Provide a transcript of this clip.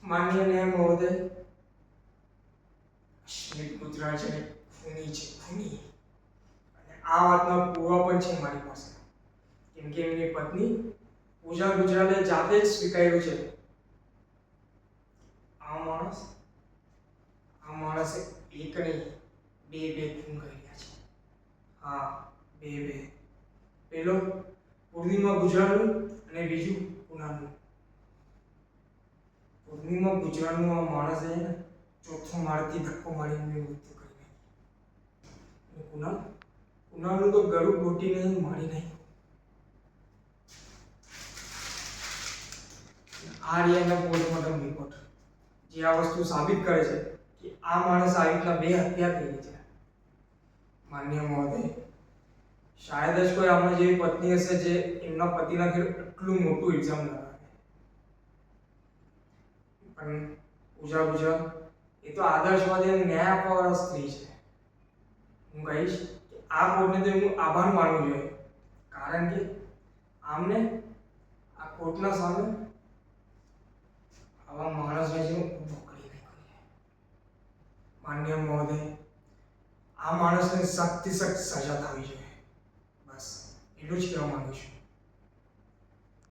માનનીય મહોદય, શ્રી ગુજરાતને ખૂની છે, ખૂની. અને આ વાતનો પુરાવો પણ છે મારી પાસે, કેમ કે એમની પત્ની પૂજા ગુજરાલે જાતે જ સ્વીકાર્યું છે. આ માણસે એક નહીં બે ખૂન કર્યા છે. હા, બે. પેલો પૂર્ણિમા ગુજરાલનું અને બીજું કુણાલનું. પૂર્ણિમા ગુજરાલનું આ માણસે ચોથો માળથી ધક્કો મારીને મૃત્યુ કરી નાખ્યું. અને કુણાલનું તો ગળું ઘોટીને મારી નાખ્યું. આ રહ્યા પોસ્ટમોર્ટમ રિપોર્ટ, જે આ વસ્તુ સાબિત કરે છે કે આ માણસ આવી રીતના બે હત્યા કરી છે. માન્ય મહોદય, શાયદ જ કોઈ આમાં જેવી પત્ની હશે જે એમના પતિના ઘરે એટલું મોટું ઇલ્ઝામ લગાવે. પણ પૂજા એ તો આદર્શવાદી અને ન્યાય આપવાવાળા સ્ત્રી છે. હું કહીશ કે આ કોર્ટને તો એમનું આભાર માનવું જોઈએ, કારણ કે આમને આ કોર્ટના સામે આવા માણસને જેવું પકડી નાખ્યું છે. માન્ય મહોદય, આ માણસને સખ્ત સજા થવી જોઈએ. બસ એટલું જ કહેવા માંગુ છું.